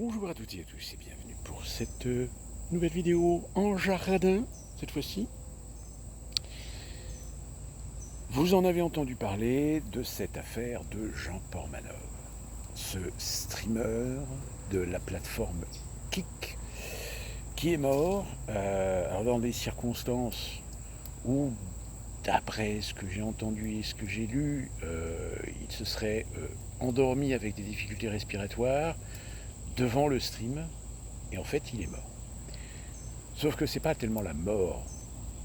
Bonjour à toutes et à tous et bienvenue pour cette nouvelle vidéo en jardin, cette fois-ci. Vous en avez entendu parler de cette affaire de Jean Portmanov, ce streamer de la plateforme Kick, qui est mort alors dans des circonstances où, d'après ce que j'ai entendu et ce que j'ai lu, il se serait endormi avec des difficultés respiratoires devant le stream, et en fait il est mort. Sauf que c'est pas tellement la mort,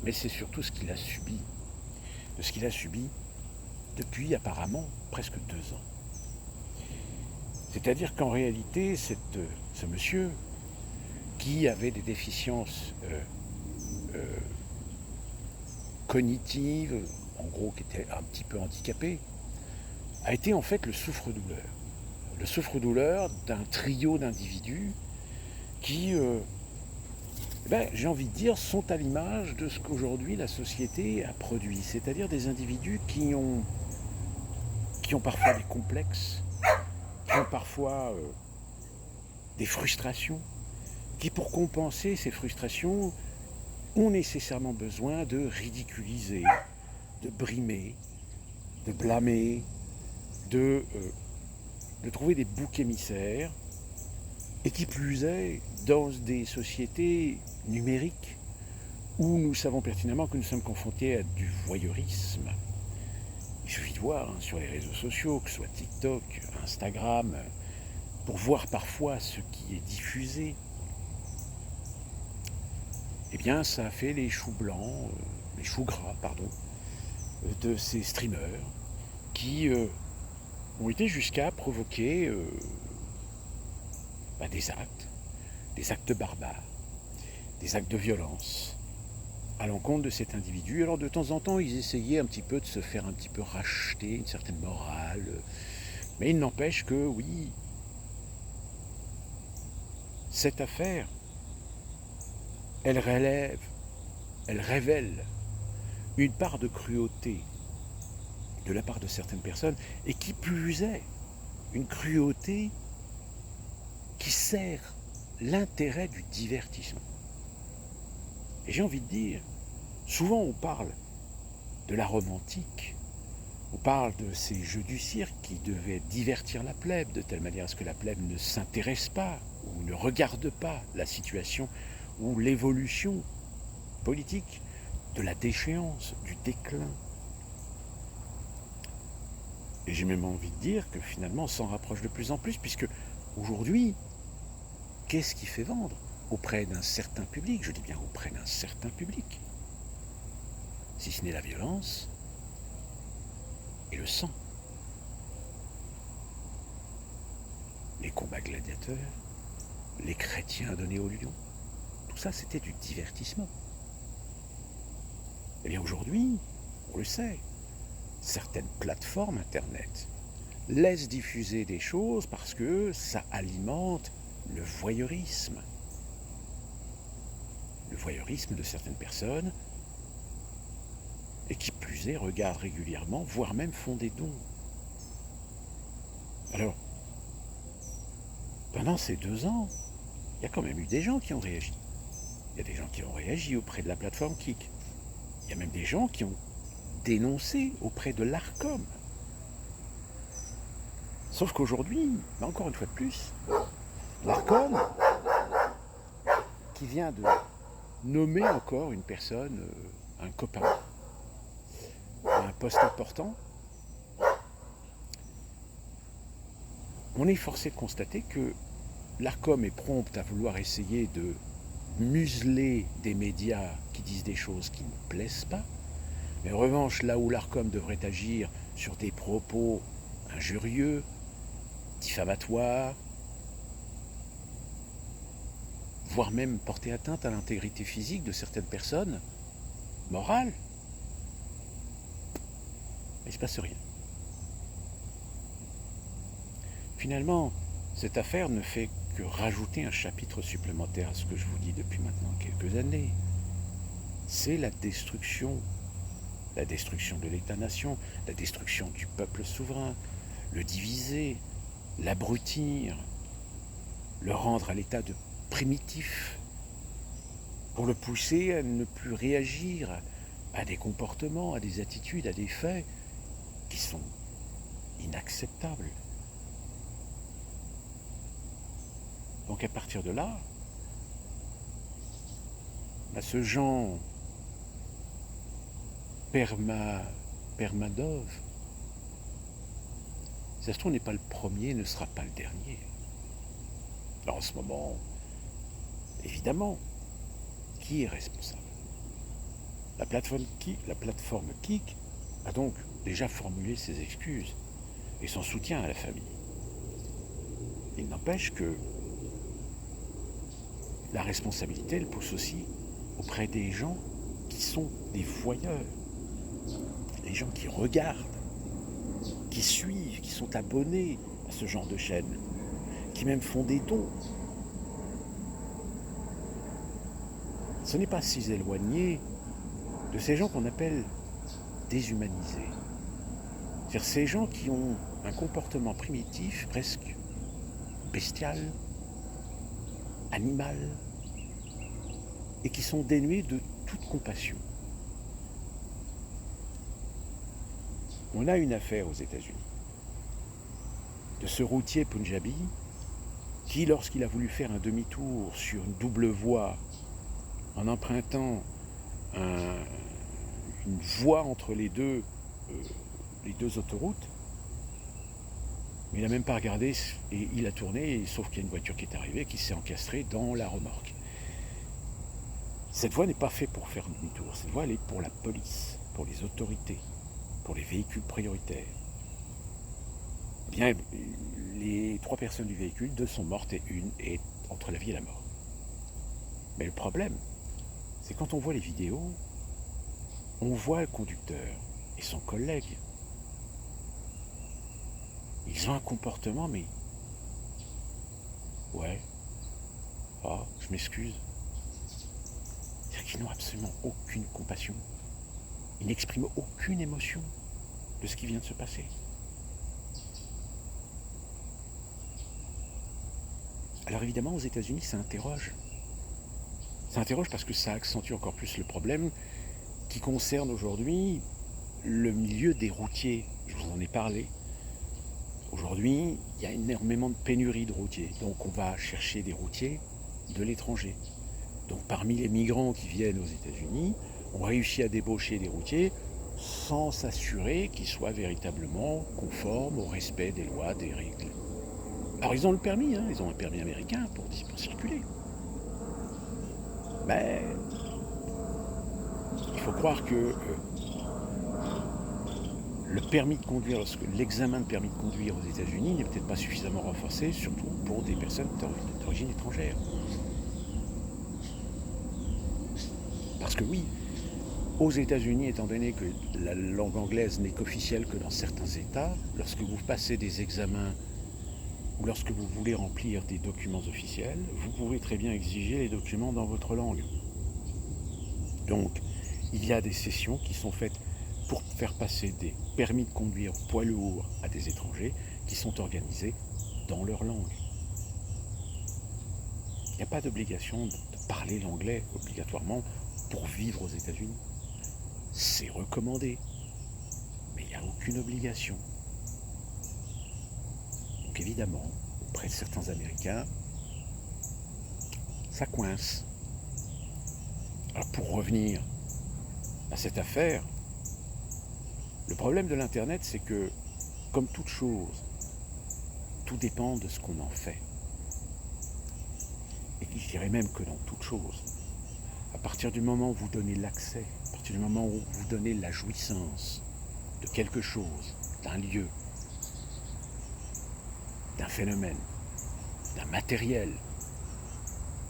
mais c'est surtout ce qu'il a subi. De ce qu'il a subi depuis apparemment presque 2 ans. C'est-à-dire qu'en réalité, ce monsieur, qui avait des déficiences cognitives, en gros qui était un petit peu handicapé, a été en fait le souffre-douleur. Le souffre-douleur d'un trio d'individus qui, j'ai envie de dire, sont à l'image de ce qu'aujourd'hui la société a produit. C'est-à-dire des individus qui ont parfois des complexes, qui ont parfois des frustrations, qui pour compenser ces frustrations ont nécessairement besoin de ridiculiser, de brimer, de blâmer, de trouver des boucs émissaires, et qui plus est, dans des sociétés numériques où nous savons pertinemment que nous sommes confrontés à du voyeurisme. Il suffit de voir sur les réseaux sociaux, que ce soit TikTok, Instagram, pour voir parfois ce qui est diffusé. Eh bien, ça a fait les choux blancs, les choux gras, pardon, de ces streamers qui ont été jusqu'à provoquer des actes barbares, des actes de violence à l'encontre de cet individu. Alors de temps en temps, ils essayaient un petit peu de se faire un petit peu racheter une certaine morale, mais il n'empêche que oui, cette affaire, elle révèle une part de cruauté de la part de certaines personnes, et qui plus est, une cruauté qui sert l'intérêt du divertissement. Et j'ai envie de dire, souvent on parle de la Rome antique, on parle de ces jeux du cirque qui devaient divertir la plèbe de telle manière à ce que la plèbe ne s'intéresse pas ou ne regarde pas la situation ou l'évolution politique de la déchéance, du déclin. Et j'ai même envie de dire que finalement on s'en rapproche de plus en plus, puisque aujourd'hui, qu'est-ce qui fait vendre auprès d'un certain public, je dis bien auprès d'un certain public, si ce n'est la violence et le sang. Les combats gladiateurs, les chrétiens donnés aux lions, tout ça c'était du divertissement. Eh bien aujourd'hui, on le sait, certaines plateformes internet laissent diffuser des choses parce que ça alimente le voyeurisme. Le voyeurisme de certaines personnes, et qui plus est, regardent régulièrement, voire même font des dons. Alors, pendant ces 2 ans, il y a quand même eu des gens qui ont réagi. Il y a des gens qui ont réagi auprès de la plateforme Kik. Il y a même des gens qui ont dénoncé auprès de l'Arcom. Sauf qu'aujourd'hui, encore une fois de plus, l'Arcom, qui vient de nommer encore une personne, un copain, à un poste important, on est forcé de constater que l'Arcom est prompte à vouloir essayer de museler des médias qui disent des choses qui ne plaisent pas. Mais en revanche, là où l'Arcom devrait agir sur des propos injurieux, diffamatoires, voire même porter atteinte à l'intégrité physique de certaines personnes, morales, il ne se passe rien. Finalement, cette affaire ne fait que rajouter un chapitre supplémentaire à ce que je vous dis depuis maintenant quelques années. C'est la destruction de l'État-nation, la destruction du peuple souverain, le diviser, l'abrutir, le rendre à l'état de primitif, pour le pousser à ne plus réagir à des comportements, à des attitudes, à des faits qui sont inacceptables. Donc à partir de là, ce Jean Permadov, si ça se trouve, n'est pas le premier, ne sera pas le dernier. Alors en ce moment, évidemment, qui est responsable? La plateforme Kik a donc déjà formulé ses excuses et son soutien à la famille. Il n'empêche que la responsabilité, elle pousse aussi auprès des gens qui sont des voyeurs, les gens qui regardent, qui suivent, qui sont abonnés à ce genre de chaîne, qui même font des dons. Ce n'est pas si éloigné de ces gens qu'on appelle déshumanisés. C'est-à-dire ces gens qui ont un comportement primitif, presque bestial, animal, et qui sont dénués de toute compassion. On a une affaire aux États-Unis de ce routier punjabi qui, lorsqu'il a voulu faire un demi-tour sur une double voie en empruntant une voie entre les deux autoroutes, mais il n'a même pas regardé et il a tourné, sauf qu'il y a une voiture qui est arrivée qui s'est encastrée dans la remorque. Cette voie n'est pas faite pour faire demi-tour, cette voie elle est pour la police, pour les autorités, pour les véhicules prioritaires. Eh bien, les 3 personnes du véhicule, 2 sont mortes et une est entre la vie et la mort. Mais le problème, c'est quand on voit les vidéos, on voit le conducteur et son collègue. Ils ont un comportement, mais... Ouais. Ah, je m'excuse. C'est-à-dire qu'ils n'ont absolument aucune compassion. Ils n'expriment aucune émotion de ce qui vient de se passer. Alors évidemment, aux États-Unis, ça interroge. Ça interroge parce que ça accentue encore plus le problème qui concerne aujourd'hui le milieu des routiers. Je vous en ai parlé. Aujourd'hui, il y a énormément de pénurie de routiers. Donc on va chercher des routiers de l'étranger. Donc parmi les migrants qui viennent aux États-Unis, on réussit à débaucher des routiers sans s'assurer qu'ils soient véritablement conformes au respect des lois, des règles. Alors ils ont le permis, ils ont un permis américain pour circuler. Mais il faut croire que le permis de conduire, l'examen de permis de conduire aux États-Unis n'est peut-être pas suffisamment renforcé, surtout pour des personnes d'origine étrangère. Parce que oui, aux États-Unis, étant donné que la langue anglaise n'est qu'officielle que dans certains États, lorsque vous passez des examens ou lorsque vous voulez remplir des documents officiels, vous pouvez très bien exiger les documents dans votre langue. Donc, il y a des sessions qui sont faites pour faire passer des permis de conduire poids lourds à des étrangers qui sont organisés dans leur langue. Il n'y a pas d'obligation de parler l'anglais obligatoirement pour vivre aux États-Unis. C'est recommandé, mais il n'y a aucune obligation. Donc évidemment, auprès de certains Américains, ça coince. Alors pour revenir à cette affaire, le problème de l'Internet, c'est que, comme toute chose, tout dépend de ce qu'on en fait. Et je dirais même que dans toute chose, à partir du moment où vous donnez l'accès, à partir du moment où vous donnez la jouissance de quelque chose, d'un lieu, d'un phénomène, d'un matériel,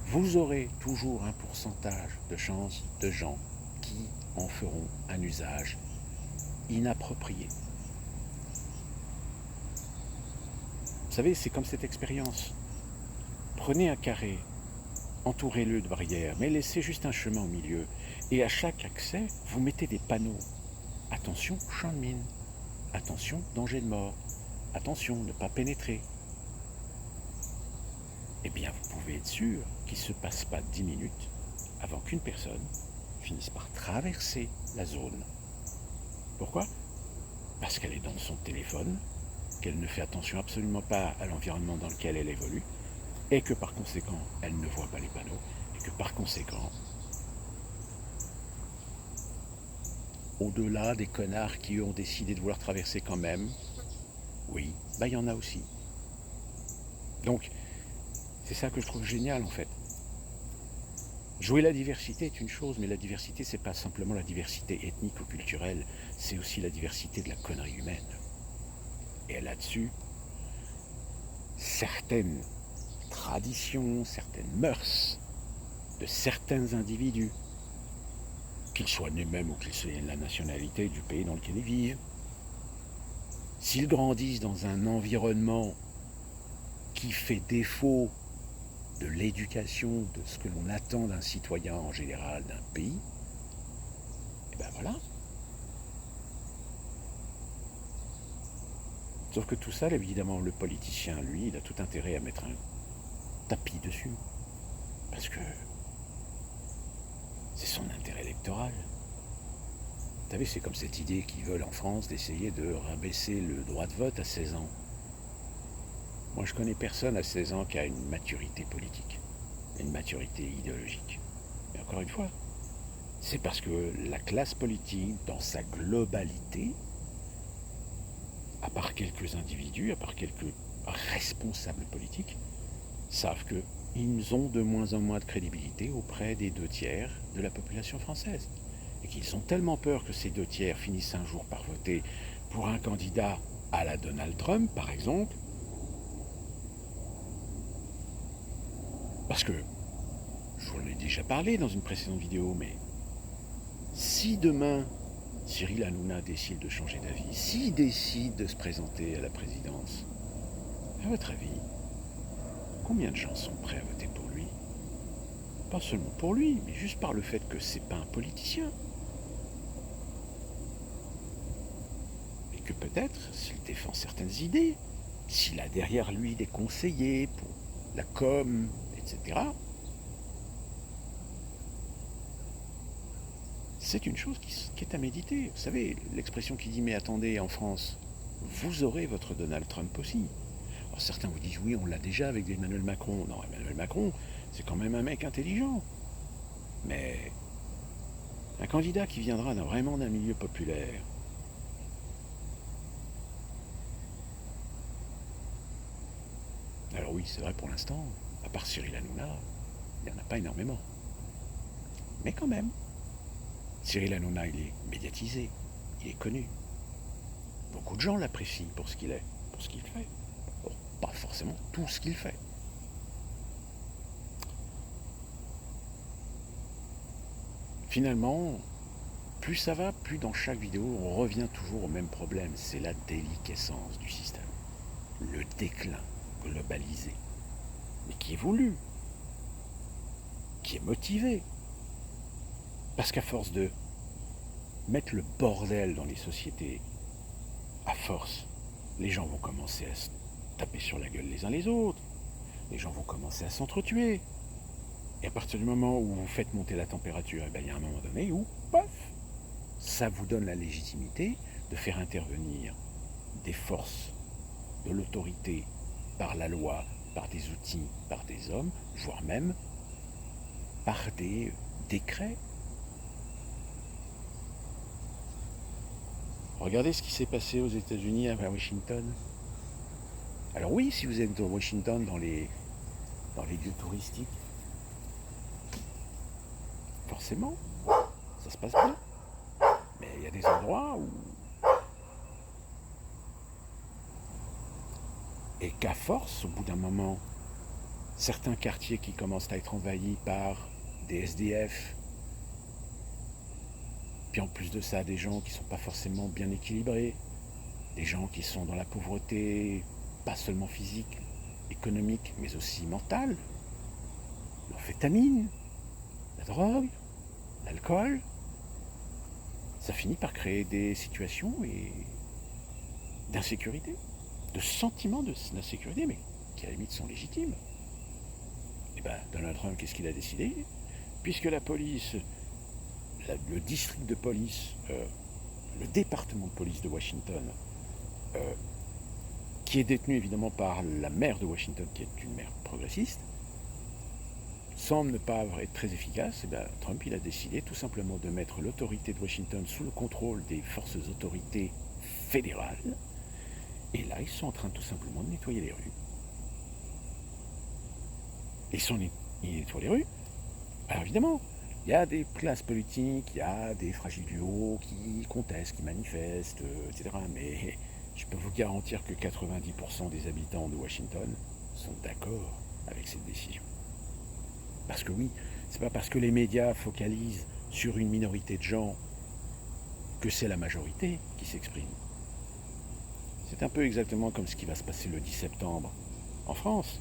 vous aurez toujours un pourcentage de chances de gens qui en feront un usage inapproprié. Vous savez, c'est comme cette expérience. Prenez un carré, entourez-le de barrières, mais laissez juste un chemin au milieu. Et à chaque accès, vous mettez des panneaux. Attention, champ de mine. Attention, danger de mort. Attention, ne pas pénétrer. eh bien vous pouvez être sûr qu'il ne se passe pas 10 minutes avant qu'une personne finisse par traverser la zone. Pourquoi ? Parce qu'elle est dans son téléphone, qu'elle ne fait attention absolument pas à l'environnement dans lequel elle évolue, et que par conséquent, elle ne voit pas les panneaux, et que par conséquent, au-delà des connards qui ont décidé de vouloir traverser quand même, oui, il y en a aussi. Donc, c'est ça que je trouve génial en fait. Jouer la diversité est une chose, mais la diversité, c'est pas simplement la diversité ethnique ou culturelle, c'est aussi la diversité de la connerie humaine. Et là-dessus, certaines traditions, certaines mœurs de certains individus, qu'ils soient nés même ou qu'ils soient la nationalité du pays dans lequel ils vivent, s'ils grandissent dans un environnement qui fait défaut de l'éducation, de ce que l'on attend d'un citoyen en général d'un pays, et ben voilà. Sauf que tout ça, évidemment, le politicien, lui, il a tout intérêt à mettre un tapis dessus. Parce que c'est son intérêt électoral. Vous savez, c'est comme cette idée qu'ils veulent en France d'essayer de rabaisser le droit de vote à 16 ans. Moi, je connais personne à 16 ans qui a une maturité politique, une maturité idéologique. Mais encore une fois, c'est parce que la classe politique, dans sa globalité, à part quelques individus, à part quelques responsables politiques, savent qu'ils ont de moins en moins de crédibilité auprès des 2/3 de la population française. Et qu'ils ont tellement peur que ces 2/3 finissent un jour par voter pour un candidat à la Donald Trump, par exemple, parce que, je vous en ai déjà parlé dans une précédente vidéo, mais si demain Cyril Hanouna décide de changer d'avis, s'il décide de se présenter à la présidence, à votre avis, combien de gens sont prêts à voter pour lui ? Pas seulement pour lui, mais juste par le fait que c'est pas un politicien. Et que peut-être, s'il défend certaines idées, s'il a derrière lui des conseillers pour la com, etc., c'est une chose qui est à méditer. Vous savez, l'expression qui dit « mais attendez, en France, vous aurez votre Donald Trump aussi ». Alors certains vous disent « oui, on l'a déjà avec Emmanuel Macron ». Non, Emmanuel Macron, c'est quand même un mec intelligent. Mais un candidat qui viendra vraiment d'un milieu populaire, alors oui, c'est vrai pour l'instant, à part Cyril Hanouna, il n'y en a pas énormément. Mais quand même, Cyril Hanouna, il est médiatisé, il est connu. Beaucoup de gens l'apprécient pour ce qu'il est, pour ce qu'il fait. Bon, pas forcément tout ce qu'il fait. Finalement, plus ça va, plus dans chaque vidéo, on revient toujours au même problème, c'est la déliquescence du système. Le déclin globalisé, mais qui est voulu, qui est motivé. Parce qu'à force de mettre le bordel dans les sociétés, à force, les gens vont commencer à se taper sur la gueule les uns les autres, les gens vont commencer à s'entretuer. Et à partir du moment où vous faites monter la température, il y a un moment donné où, paf, ça vous donne la légitimité de faire intervenir des forces de l'autorité par la loi, par des outils, par des hommes, voire même par des décrets. Regardez ce qui s'est passé aux États-Unis à Washington. Alors oui, si vous êtes à Washington dans les lieux touristiques, forcément, ça se passe bien. Mais il y a des endroits où... Et qu'à force, au bout d'un moment, certains quartiers qui commencent à être envahis par des SDF, puis en plus de ça, des gens qui ne sont pas forcément bien équilibrés, des gens qui sont dans la pauvreté, pas seulement physique, économique, mais aussi mentale, l'amphétamine, la drogue, l'alcool, ça finit par créer des situations d'insécurité, de sentiments d'insécurité, mais qui à la limite sont légitimes. ben, Donald Trump, qu'est-ce qu'il a décidé? Puisque la police, le district de police, le département de police de Washington, qui est détenu évidemment par la maire de Washington, qui est une maire progressiste, semble ne pas être très efficace, et bien Trump il a décidé tout simplement de mettre l'autorité de Washington sous le contrôle des forces autorités fédérales. Et là, ils sont en train tout simplement de nettoyer les rues. Ils nettoient les rues. Alors évidemment, il y a des classes politiques, il y a des fragiles du haut qui contestent, qui manifestent, etc. Mais je peux vous garantir que 90% des habitants de Washington sont d'accord avec cette décision. Parce que oui, c'est pas parce que les médias focalisent sur une minorité de gens que c'est la majorité qui s'exprime. C'est un peu exactement comme ce qui va se passer le 10 septembre en France.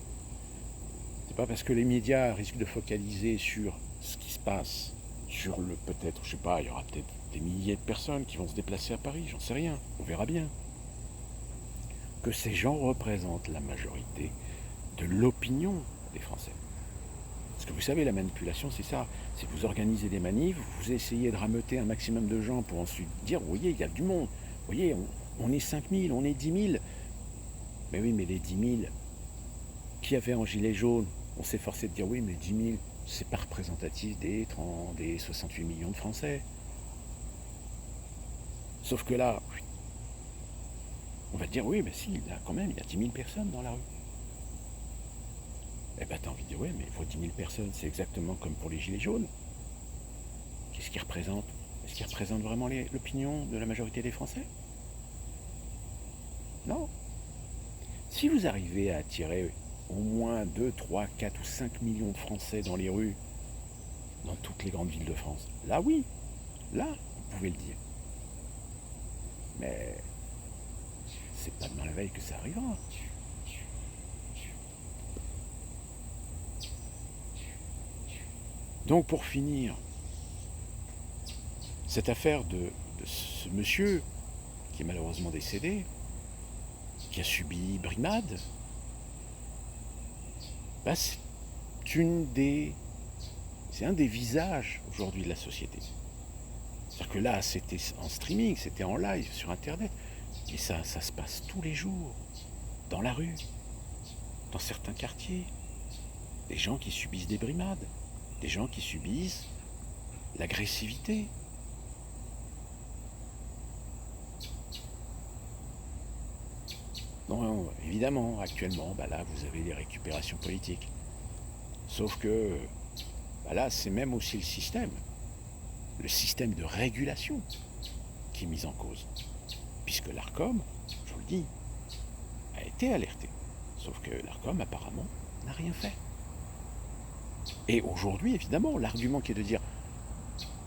C'est pas parce que les médias risquent de focaliser sur ce qui se passe, sur le peut-être, je sais pas, il y aura peut-être des milliers de personnes qui vont se déplacer à Paris, j'en sais rien, on verra bien. Que ces gens représentent la majorité de l'opinion des Français. Parce que vous savez, la manipulation, c'est ça. C'est vous organisez des manifs, vous essayez de rameuter un maximum de gens pour ensuite dire, vous voyez, il y a du monde. Vous voyez, on est 5000, on est 10 000. Mais oui, mais les 10 000, qui avait en gilet jaune, on s'est forcé de dire, oui, mais 10 000, c'est pas représentatif des 68 millions de Français. Sauf que là, on va te dire, oui, mais si, là, quand même, il y a 10 000 personnes dans la rue. Eh ben, t'as envie de dire, ouais, mais vos 10 000 personnes, c'est exactement comme pour les gilets jaunes. Qu'est-ce qu'ils représentent? Est-ce qu'ils représentent vraiment l'opinion de la majorité des Français? Non. Si vous arrivez à attirer au moins 2, 3, 4 ou 5 millions de Français dans les rues, dans toutes les grandes villes de France, là oui, là, vous pouvez le dire. Mais c'est pas demain la veille que ça arrivera. Donc pour finir, cette affaire de ce monsieur qui est malheureusement décédé, qui a subi brimade, bah c'est un des visages aujourd'hui de la société. C'est-à-dire que là, c'était en streaming, c'était en live sur Internet, et ça se passe tous les jours, dans la rue, dans certains quartiers, des gens qui subissent des brimades, des gens qui subissent l'agressivité. Non, évidemment, actuellement, bah là, vous avez des récupérations politiques. Sauf que, bah là, c'est même aussi le système de régulation qui est mis en cause. Puisque l'ARCOM, je vous le dis, a été alerté. Sauf que l'ARCOM, apparemment, n'a rien fait. Et aujourd'hui, évidemment, l'argument qui est de dire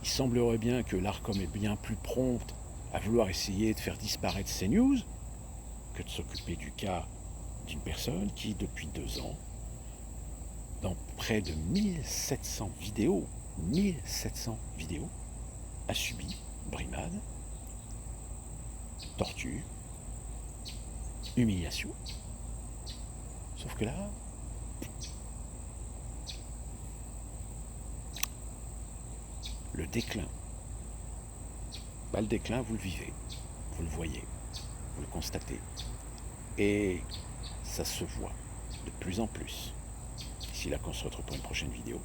il semblerait bien que l'ARCOM est bien plus prompte à vouloir essayer de faire disparaître ces news que de s'occuper du cas d'une personne qui, depuis 2 ans, dans près de 1700 vidéos, a subi brimade, torture, humiliation. Sauf que là, le déclin, bah le déclin, vous le vivez, vous le voyez, vous le constatez. Et ça se voit de plus en plus. D'ici là qu'on se retrouve pour une prochaine vidéo.